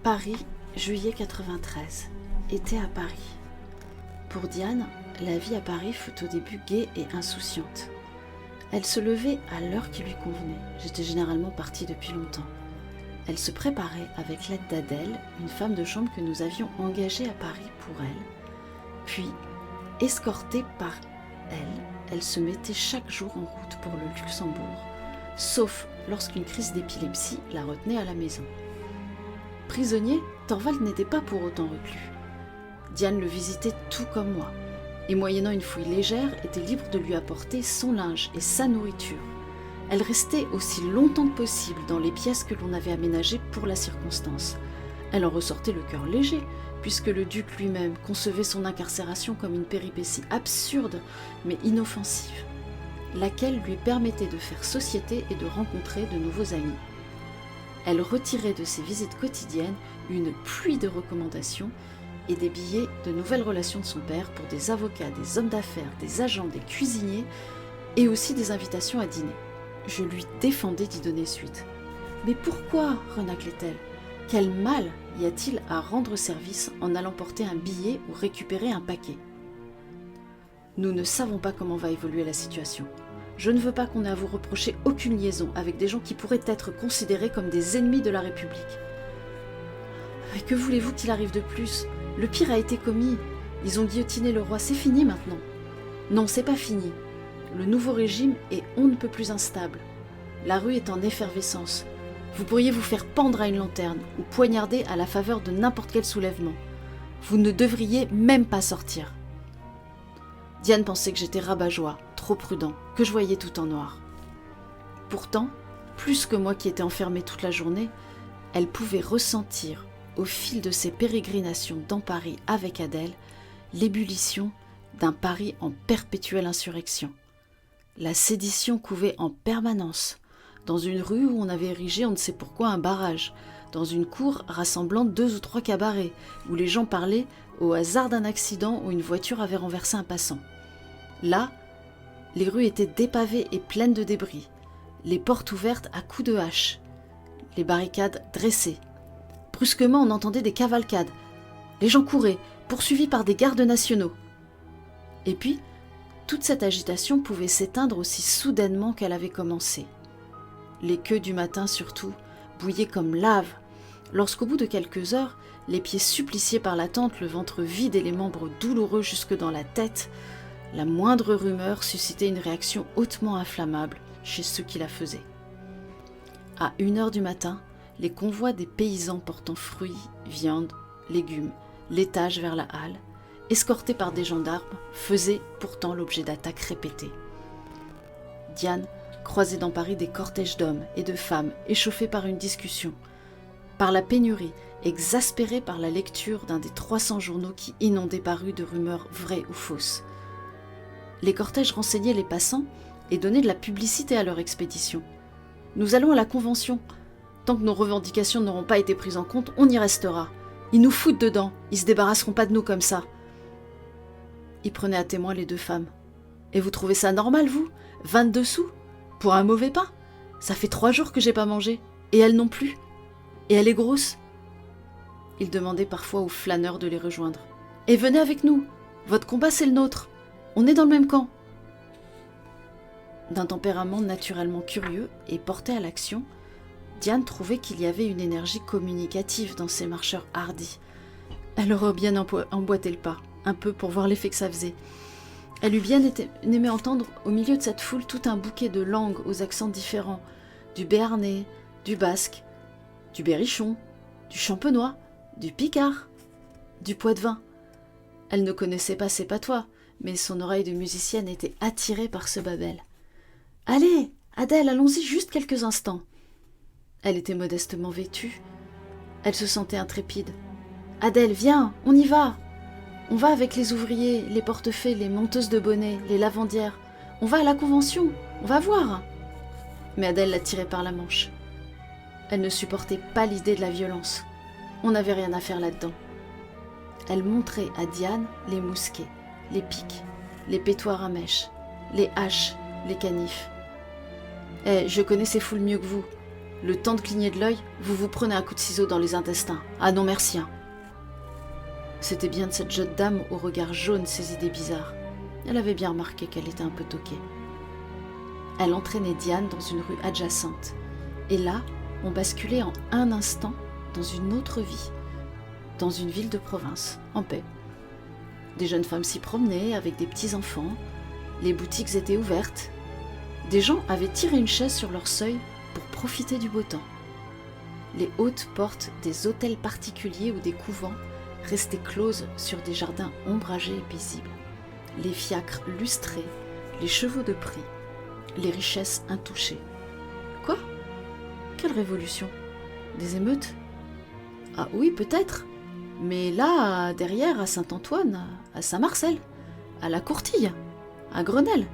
Paris, juillet 93. Été à Paris. Pour Diane, la vie à Paris fut au début gaie et insouciante. Elle se levait à l'heure qui lui convenait. J'étais généralement partie depuis longtemps. Elle se préparait avec l'aide d'Adèle, une femme de chambre que nous avions engagée à Paris pour elle. Puis, escortée par elle se mettait chaque jour en route pour le Luxembourg, sauf lorsqu'une crise d'épilepsie la retenait à la maison. Prisonnier, Torvald n'était pas pour autant reclus. Diane le visitait tout comme moi, et moyennant une fouille légère, était libre de lui apporter son linge et sa nourriture. Elle restait aussi longtemps que possible dans les pièces que l'on avait aménagées pour la circonstance. Elle en ressortait le cœur léger, puisque le duc lui-même concevait son incarcération comme une péripétie absurde mais inoffensive, laquelle lui permettait de faire société et de rencontrer de nouveaux amis. Elle retirait de ses visites quotidiennes une pluie de recommandations et des billets de nouvelles relations de son père pour des avocats, des hommes d'affaires, des agents, des cuisiniers et aussi des invitations à dîner. Je lui défendais d'y donner suite. Mais pourquoi, renâclait-elle ? Quel mal y a-t-il à rendre service en allant porter un billet ou récupérer un paquet ? Nous ne savons pas comment va évoluer la situation. Je ne veux pas qu'on ait à vous reprocher aucune liaison avec des gens qui pourraient être considérés comme des ennemis de la République. Mais que voulez-vous qu'il arrive de plus ? Le pire a été commis. Ils ont guillotiné le roi, c'est fini maintenant. Non, c'est pas fini. Le nouveau régime est on ne peut plus instable. La rue est en effervescence. Vous pourriez vous faire pendre à une lanterne ou poignarder à la faveur de n'importe quel soulèvement. Vous ne devriez même pas sortir. Diane pensait que j'étais rabat-joie, trop prudent, que je voyais tout en noir. Pourtant, plus que moi qui étais enfermée toute la journée, elle pouvait ressentir, au fil de ses pérégrinations dans Paris avec Adèle, l'ébullition d'un Paris en perpétuelle insurrection. La sédition couvait en permanence, dans une rue où on avait érigé on ne sait pourquoi un barrage, dans une cour rassemblant 2 ou 3 cabarets, où les gens parlaient au hasard d'un accident où une voiture avait renversé un passant. Là, les rues étaient dépavées et pleines de débris, les portes ouvertes à coups de hache, les barricades dressées. Brusquement, on entendait des cavalcades. Les gens couraient, poursuivis par des gardes nationaux. Et puis, toute cette agitation pouvait s'éteindre aussi soudainement qu'elle avait commencé. Les queues du matin, surtout, bouillaient comme lave, lorsqu'au bout de quelques heures, les pieds suppliciés par l'attente, le ventre vide et les membres douloureux jusque dans la tête, la moindre rumeur suscitait une réaction hautement inflammable chez ceux qui la faisaient. À 1h du matin, les convois des paysans portant fruits, viandes, légumes, l'étage vers la halle, escortés par des gendarmes, faisaient pourtant l'objet d'attaques répétées. Diane croisait dans Paris des cortèges d'hommes et de femmes échauffés par une discussion, par la pénurie, exaspérés par la lecture d'un des 300 journaux qui inondaient Paris de rumeurs vraies ou fausses. Les cortèges renseignaient les passants et donnaient de la publicité à leur expédition. « Nous allons à la Convention. Tant que nos revendications n'auront pas été prises en compte, on y restera. Ils nous foutent dedans, ils se débarrasseront pas de nous comme ça. » Ils prenaient à témoin les 2 femmes. « Et vous trouvez ça normal, vous ? 22 sous ? Pour un mauvais pain ? Ça fait 3 jours que j'ai pas mangé. Et elle non plus. Et elle est grosse. » Ils demandaient parfois aux flâneurs de les rejoindre. « Et venez avec nous. Votre combat, c'est le nôtre. On est dans le même camp. » D'un tempérament naturellement curieux et porté à l'action, Diane trouvait qu'il y avait une énergie communicative dans ces marcheurs hardis. Elle aurait bien emboîté le pas, un peu pour voir l'effet que ça faisait. Elle eût bien aimé entendre au milieu de cette foule tout un bouquet de langues aux accents différents, du béarnais, du basque, du berrichon, du champenois, du picard, du poitevin. Elle ne connaissait pas ces patois, mais son oreille de musicienne était attirée par ce babel. « Allez, Adèle, allons-y juste quelques instants. » Elle était modestement vêtue. Elle se sentait intrépide. « Adèle, viens, on y va. On va avec les ouvriers, les portefaix, les monteuses de bonnets, les lavandières. On va à la Convention, on va voir. » Mais Adèle la tirait par la manche. Elle ne supportait pas l'idée de la violence. On n'avait rien à faire là-dedans. Elle montrait à Diane les mousquets, les pics, les pétoirs à mèche, les haches, les canifs. « Eh, je connais ces foules mieux que vous. Le temps de cligner de l'œil, vous vous prenez un coup de ciseau dans les intestins. Ah non merci. Hein. C'était bien de cette jeune dame au regard jaune ses idées bizarres. Elle avait bien remarqué qu'elle était un peu toquée. Elle entraînait Diane dans une rue adjacente. Et là, on basculait en un instant dans une autre vie, dans une ville de province, en paix. Des jeunes femmes s'y promenaient avec des petits-enfants, les boutiques étaient ouvertes. Des gens avaient tiré une chaise sur leur seuil pour profiter du beau temps. Les hautes portes des hôtels particuliers ou des couvents restaient closes sur des jardins ombragés et paisibles. Les fiacres lustrés, les chevaux de prix, les richesses intouchées. Quoi ? Quelle révolution ? Des émeutes ? Ah oui, peut-être. Mais là, derrière, à Saint-Antoine, à Saint-Marcel, à la Courtille, à Grenelle.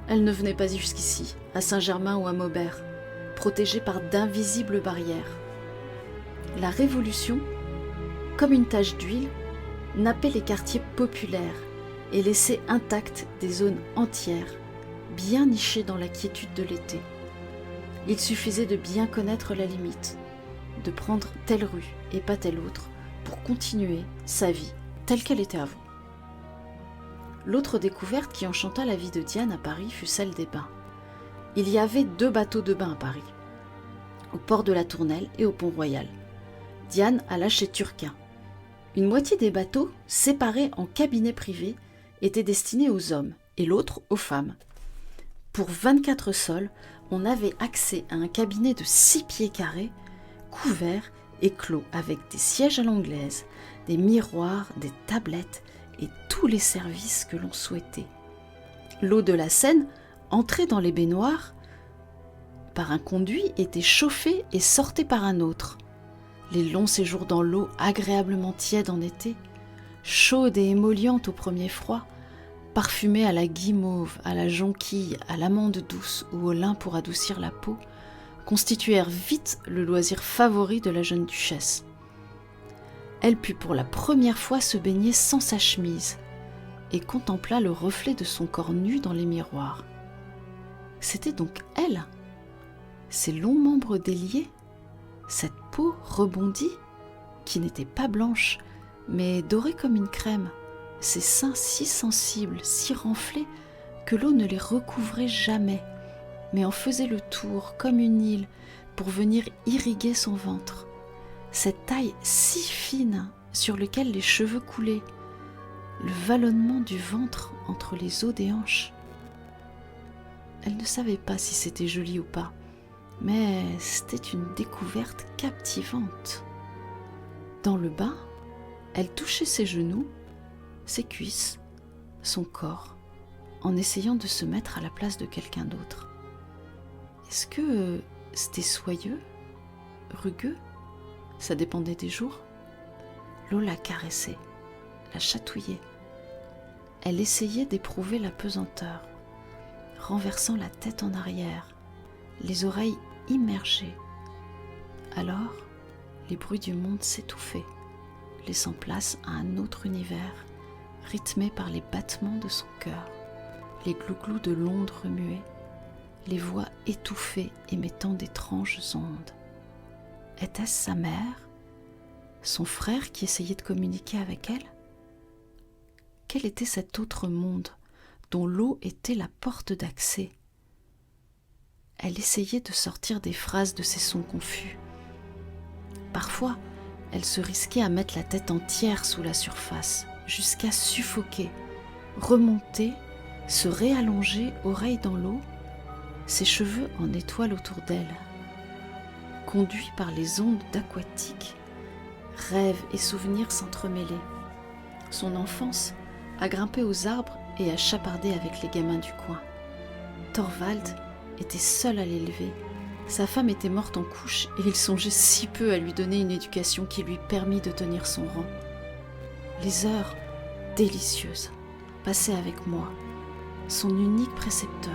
Elle ne venait pas jusqu'ici, à Saint-Germain ou à Maubert, protégée par d'invisibles barrières. La Révolution, comme une tache d'huile, nappait les quartiers populaires et laissait intactes des zones entières, bien nichées dans la quiétude de l'été. Il suffisait de bien connaître la limite, de prendre telle rue et pas telle autre pour continuer sa vie telle qu'elle était avant. L'autre découverte qui enchanta la vie de Diane à Paris fut celle des bains. Il y avait 2 bateaux de bain à Paris, au port de la Tournelle et au Pont-Royal. Diane alla chez Turquin. Une moitié des bateaux, séparés en cabinets privés, étaient destinés aux hommes et l'autre aux femmes. Pour 24 sols, on avait accès à un cabinet de 6 pieds carrés, couvert et clos avec des sièges à l'anglaise, des miroirs, des tablettes et tous les services que l'on souhaitait. L'eau de la Seine, entrée dans les baignoires par un conduit, était chauffée et sortait par un autre. Les longs séjours dans l'eau, agréablement tiède en été, chaude et émolliente au premier froid, parfumée à la guimauve, à la jonquille, à l'amande douce ou au lin pour adoucir la peau, constituèrent vite le loisir favori de la jeune duchesse. Elle put pour la première fois se baigner sans sa chemise et contempla le reflet de son corps nu dans les miroirs. C'était donc elle, ses longs membres déliés, cette peau rebondie, qui n'était pas blanche, mais dorée comme une crème, ses seins si sensibles, si renflés, que l'eau ne les recouvrait jamais, mais en faisait le tour comme une île pour venir irriguer son ventre. Cette taille si fine sur laquelle les cheveux coulaient, le vallonnement du ventre entre les os des hanches. Elle ne savait pas si c'était joli ou pas, mais c'était une découverte captivante. Dans le bain, elle touchait ses genoux, ses cuisses, son corps, en essayant de se mettre à la place de quelqu'un d'autre. Est-ce que c'était soyeux, rugueux ? Ça dépendait des jours. L'eau la caressait, la chatouillait. Elle essayait d'éprouver la pesanteur, renversant la tête en arrière, les oreilles immergées. Alors, les bruits du monde s'étouffaient, laissant place à un autre univers, rythmé par les battements de son cœur, les glouglous de l'onde remuée, les voix étouffées émettant d'étranges ondes. Était-ce sa mère, son frère qui essayait de communiquer avec elle ? Quel était cet autre monde dont l'eau était la porte d'accès ? Elle essayait de sortir des phrases de ces sons confus. Parfois, elle se risquait à mettre la tête entière sous la surface, jusqu'à suffoquer, remonter, se réallonger, oreille dans l'eau, ses cheveux en étoile autour d'elle. Conduit par les ondes d'aquatique, rêves et souvenirs s'entremêlaient. Son enfance à grimper aux arbres et à chaparder avec les gamins du coin. Thorvald était seul à l'élever. Sa femme était morte en couche et il songeait si peu à lui donner une éducation qui lui permit de tenir son rang. Les heures délicieuses passées avec moi, son unique précepteur,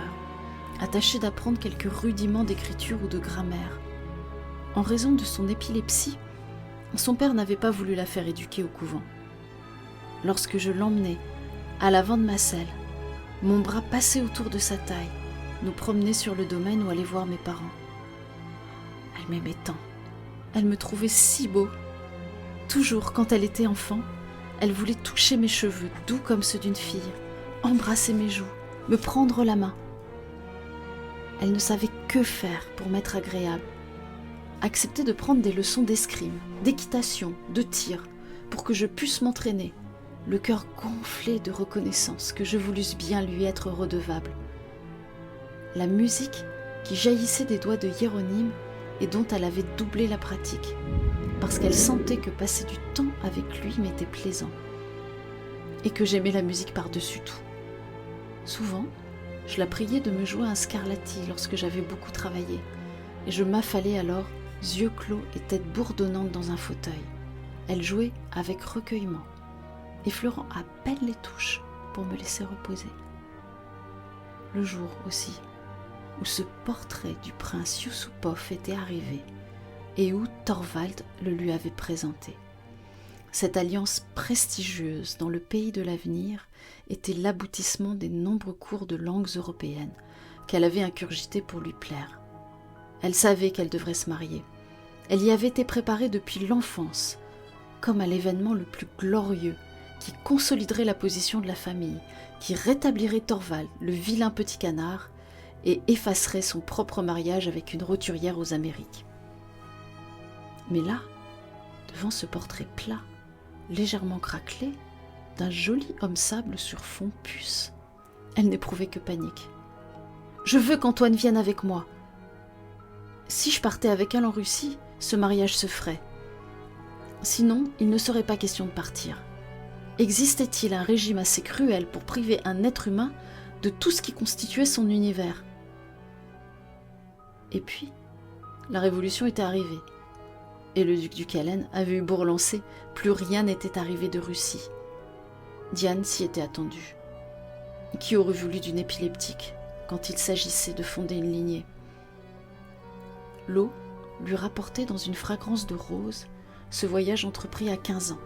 attaché d'apprendre quelques rudiments d'écriture ou de grammaire. En raison de son épilepsie, son père n'avait pas voulu la faire éduquer au couvent. Lorsque je l'emmenais à l'avant de ma selle, mon bras passé autour de sa taille, nous promener sur le domaine ou aller voir mes parents. Elle m'aimait tant. Elle me trouvait si beau. Toujours, quand elle était enfant, elle voulait toucher mes cheveux, doux comme ceux d'une fille, embrasser mes joues, me prendre la main. Elle ne savait que faire pour m'être agréable. Accepter de prendre des leçons d'escrime, d'équitation, de tir, pour que je puisse m'entraîner, le cœur gonflé de reconnaissance que je voulusse bien lui être redevable. La musique qui jaillissait des doigts de Hiéronyme et dont elle avait doublé la pratique, parce qu'elle sentait que passer du temps avec lui m'était plaisant, et que j'aimais la musique par-dessus tout. Souvent, je la priais de me jouer un Scarlatti lorsque j'avais beaucoup travaillé, et je m'affalais alors, yeux clos et tête bourdonnante dans un fauteuil. Elle jouait avec recueillement, effleurant à peine les touches pour me laisser reposer. Le jour aussi, où ce portrait du prince Yusupov était arrivé, et où Thorvald le lui avait présenté. Cette alliance prestigieuse dans le pays de l'avenir était l'aboutissement des nombreux cours de langues européennes qu'elle avait ingurgités pour lui plaire. Elle savait qu'elle devrait se marier. Elle y avait été préparée depuis l'enfance, comme à l'événement le plus glorieux qui consoliderait la position de la famille, qui rétablirait Thorvald, le vilain petit canard, et effacerait son propre mariage avec une roturière aux Amériques. Mais là, devant ce portrait plat, légèrement craquelé, d'un joli homme sable sur fond puce, elle n'éprouvait que panique. « Je veux qu'Antoine vienne avec moi. Si je partais avec elle en Russie, ce mariage se ferait. Sinon, il ne serait pas question de partir. Existait-il un régime assez cruel pour priver un être humain de tout ce qui constituait son univers ? Et puis, la révolution était arrivée, et le duc du Calène avait eu beau relancer, plus rien n'était arrivé de Russie. Diane s'y était attendue. Qui aurait voulu d'une épileptique quand il s'agissait de fonder une lignée ? L'eau lui rapportait dans une fragrance de rose ce voyage entrepris à 15 ans,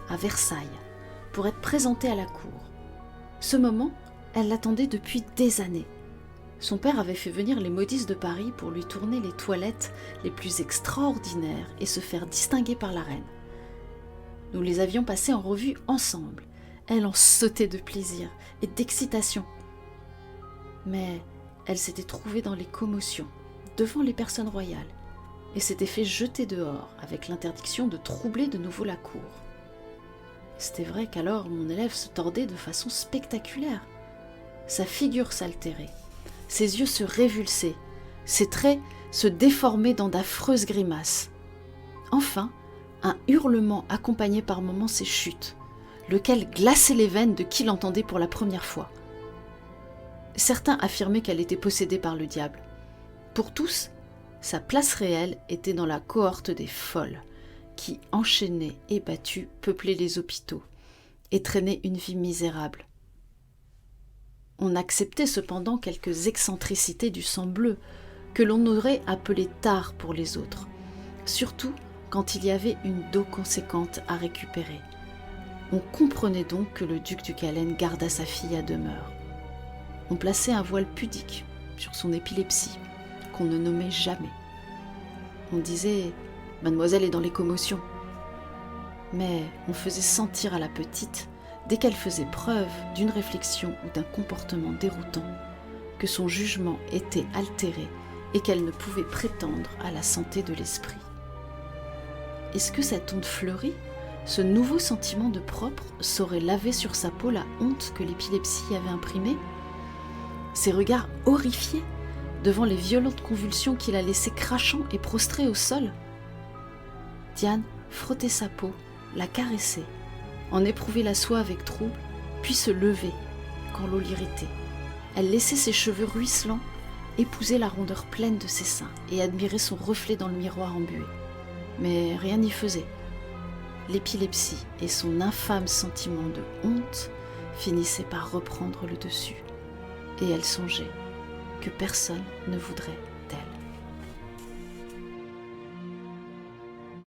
à Versailles, pour être présentée à la cour. Ce moment, elle l'attendait depuis des années. Son père avait fait venir les modistes de Paris pour lui tourner les toilettes les plus extraordinaires et se faire distinguer par la reine. Nous les avions passées en revue ensemble. Elle en sautait de plaisir et d'excitation. Mais elle s'était trouvée dans les commotions, devant les personnes royales, et s'était fait jeter dehors avec l'interdiction de troubler de nouveau la cour. C'était vrai qu'alors mon élève se tordait de façon spectaculaire. Sa figure s'altérait. Ses yeux se révulsaient, ses traits se déformaient dans d'affreuses grimaces. Enfin, un hurlement accompagnait par moments ses chutes, lequel glaçait les veines de qui l'entendait pour la première fois. Certains affirmaient qu'elle était possédée par le diable. Pour tous, sa place réelle était dans la cohorte des folles, qui, enchaînées et battues, peuplaient les hôpitaux et traînaient une vie misérable. On acceptait cependant quelques excentricités du sang bleu, que l'on aurait appelées tares pour les autres, surtout quand il y avait une dot conséquente à récupérer. On comprenait donc que le duc du Calène gardât sa fille à demeure. On plaçait un voile pudique sur son épilepsie, qu'on ne nommait jamais. On disait « Mademoiselle est dans les commotions ». Mais on faisait sentir à la petite, dès qu'elle faisait preuve d'une réflexion ou d'un comportement déroutant, que son jugement était altéré et qu'elle ne pouvait prétendre à la santé de l'esprit. Est-ce que cette honte fleurie, ce nouveau sentiment de propre, saurait laver sur sa peau la honte que l'épilepsie avait imprimée ? Ses regards horrifiés devant les violentes convulsions qui la laissaient crachant et prostrée au sol ? Diane frottait sa peau, la caressait, en éprouvait la soie avec trouble, puis se levait quand l'eau l'irritait. Elle laissait ses cheveux ruisselants épouser la rondeur pleine de ses seins et admirait son reflet dans le miroir embué. Mais rien n'y faisait. L'épilepsie et son infâme sentiment de honte finissaient par reprendre le dessus. Et elle songeait que personne ne voudrait